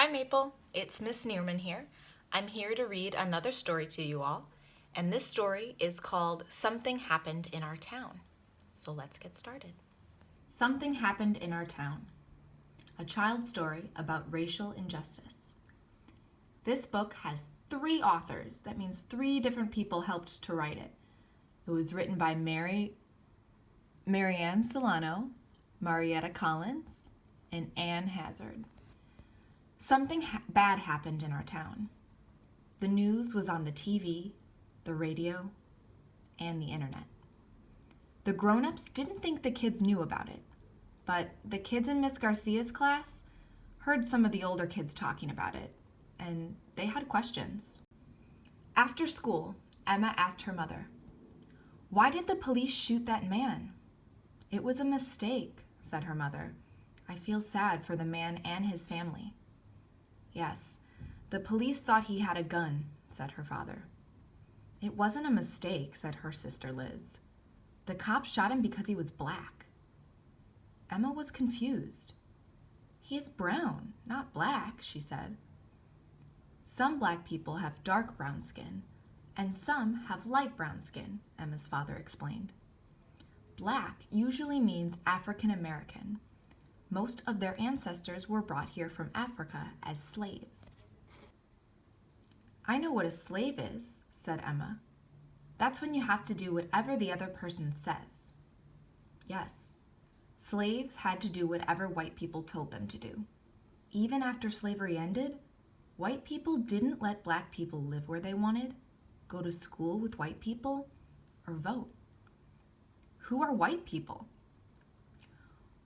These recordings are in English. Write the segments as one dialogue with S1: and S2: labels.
S1: Hi Maple, it's Miss Nierman here. I'm here to read another story to you all, and this story is called Something Happened in Our Town. So let's get started. Something Happened in Our Town, a child's story about racial injustice. This book has 3 authors. That means 3 different people helped to write it. It was written by Marianne Solano, Marietta Collins, and Anne Hazard. Something bad happened in our town. The news was on the TV, the radio, and the internet. The grown-ups didn't think the kids knew about it, but the kids in Miss Garcia's class heard some of the older kids talking about it, and they had questions. After school, Emma asked her mother, "Why did the police shoot that man?" "It was a mistake," said her mother. "I feel sad for the man and his family." "Yes, the police thought he had a gun," said her father. "It wasn't a mistake," said her sister Liz. "The cops shot him because he was black." Emma was confused. "He is brown, not black," she said. "Some black people have dark brown skin, and some have light brown skin," Emma's father explained. "Black usually means African American. Most of their ancestors were brought here from Africa as slaves." "I know what a slave is," said Emma. "That's when you have to do whatever the other person says." Yes, slaves had to do whatever white people told them to do. Even after slavery ended, white people didn't let black people live where they wanted, go to school with white people, or vote. Who are white people?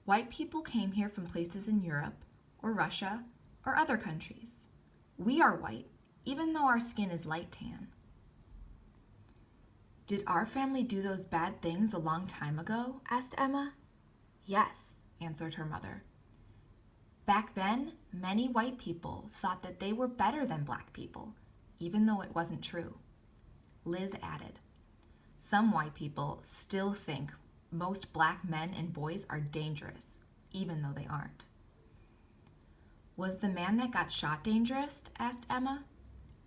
S1: White people came here from places in Europe, or Russia, or other countries. We are white, even though our skin is light tan. "Did our family do those bad things a long time ago?" asked Emma. "Yes," answered her mother. "Back then, many white people thought that they were better than black people, even though it wasn't true." Liz added, "Some white people still think most black men and boys are dangerous, even though they aren't." "Was the man that got shot dangerous?" asked Emma.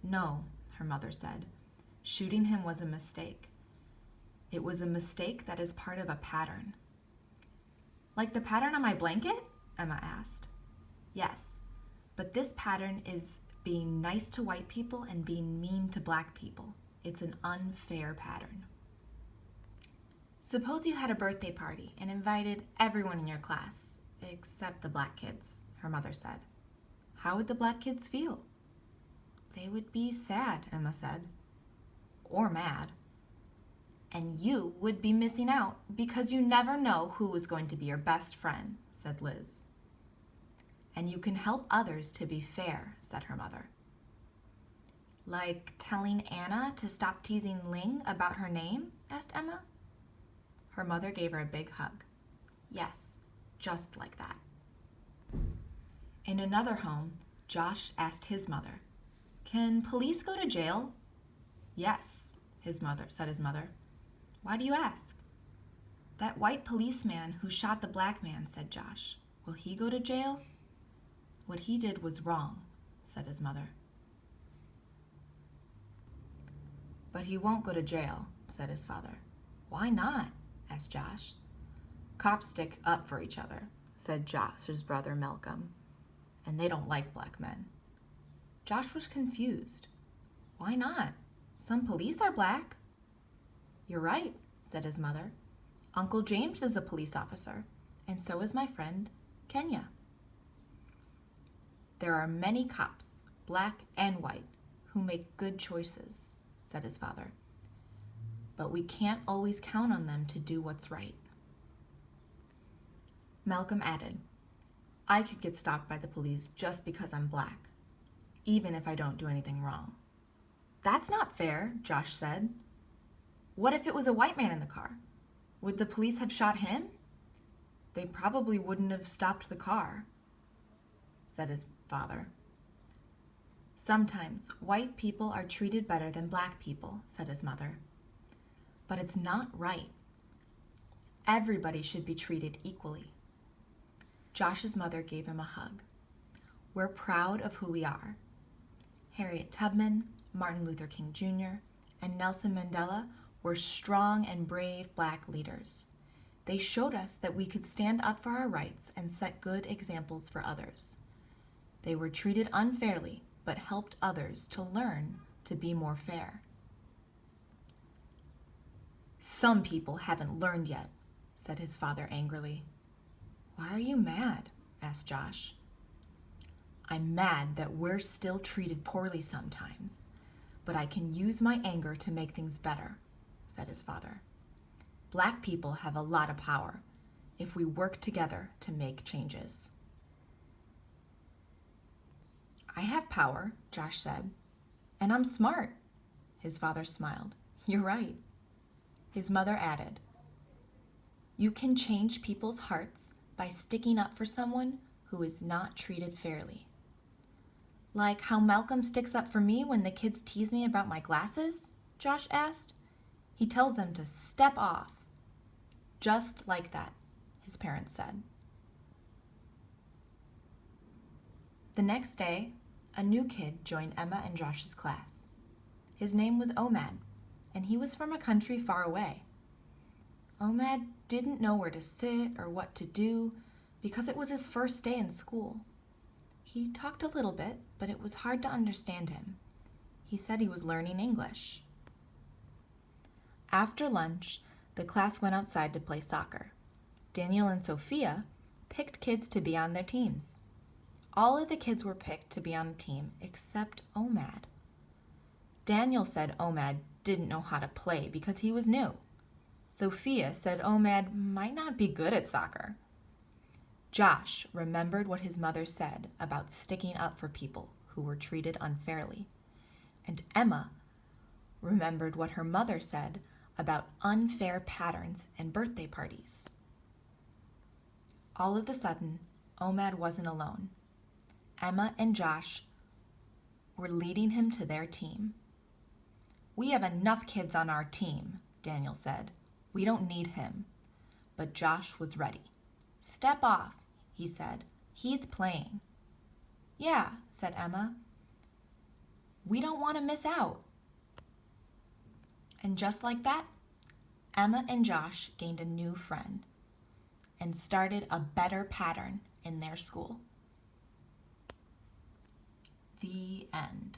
S1: "No," her mother said. "Shooting him was a mistake. It was a mistake that is part of a pattern." "Like the pattern on my blanket?" Emma asked. "Yes, but this pattern is being nice to white people and being mean to black people. It's an unfair pattern." "Suppose you had a birthday party and invited everyone in your class, except the black kids," her mother said. "How would the black kids feel?" "They would be sad," Emma said. "Or mad." "And you would be missing out because you never know who is going to be your best friend," said Liz. "And you can help others to be fair," said her mother. "Like telling Anna to stop teasing Ling about her name?" asked Emma. Her mother gave her a big hug. "Yes, just like that." In another home, Josh asked his mother, "Can police go to jail?" "Yes," said his mother. "Why do you ask?" "That white policeman who shot the black man," said Josh. "Will he go to jail?" "What he did was wrong," said his mother. "But he won't go to jail," said his father. "Why not?" asked Josh. "Cops stick up for each other," said Josh's brother Malcolm, "and they don't like black men." Josh was confused. "Why not? Some police are black." "You're right," said his mother. "Uncle James is a police officer, and so is my friend Kenya." "There are many cops, black and white, who make good choices," said his father. "But we can't always count on them to do what's right." Malcolm added, "I could get stopped by the police just because I'm black, even if I don't do anything wrong." "That's not fair," Josh said. "What if it was a white man in the car? Would the police have shot him?" "They probably wouldn't have stopped the car," said his father. "Sometimes white people are treated better than black people," said his mother. "But it's not right. Everybody should be treated equally." Josh's mother gave him a hug. We're proud of who we are. Harriet Tubman, Martin Luther King Jr., and Nelson Mandela were strong and brave Black leaders. They showed us that we could stand up for our rights and set good examples for others. They were treated unfairly, but helped others to learn to be more fair. Some people haven't learned yet, said his father angrily. Why are you mad? Asked Josh. I'm mad that we're still treated poorly sometimes, but I can use my anger to make things better, said his father. Black people have a lot of power if we work together to make changes. I have power, Josh said, and I'm smart. His father smiled. You're right. His mother added, you can change people's hearts by sticking up for someone who is not treated fairly. Like how Malcolm sticks up for me when the kids tease me about my glasses? Josh asked. He tells them to step off. Just like that, his parents said. The next day, a new kid joined Emma and Josh's class. His name was Omad, and he was from a country far away. Omad didn't know where to sit or what to do because it was his first day in school. He talked a little bit, but it was hard to understand him. He said he was learning English. After lunch, the class went outside to play soccer. Daniel and Sophia picked kids to be on their teams. All of the kids were picked to be on a team except Omad. Daniel said Omad didn't know how to play because he was new. Sophia said Omad might not be good at soccer. Josh remembered what his mother said about sticking up for people who were treated unfairly. And Emma remembered what her mother said about unfair patterns and birthday parties. All of a sudden, Omad wasn't alone. Emma and Josh were leading him to their team. We have enough kids on our team, Daniel said. We don't need him. But Josh was ready. Step off, he said. He's playing. Yeah, said Emma. We don't want to miss out. And just like that, Emma and Josh gained a new friend and started a better pattern in their school. The end.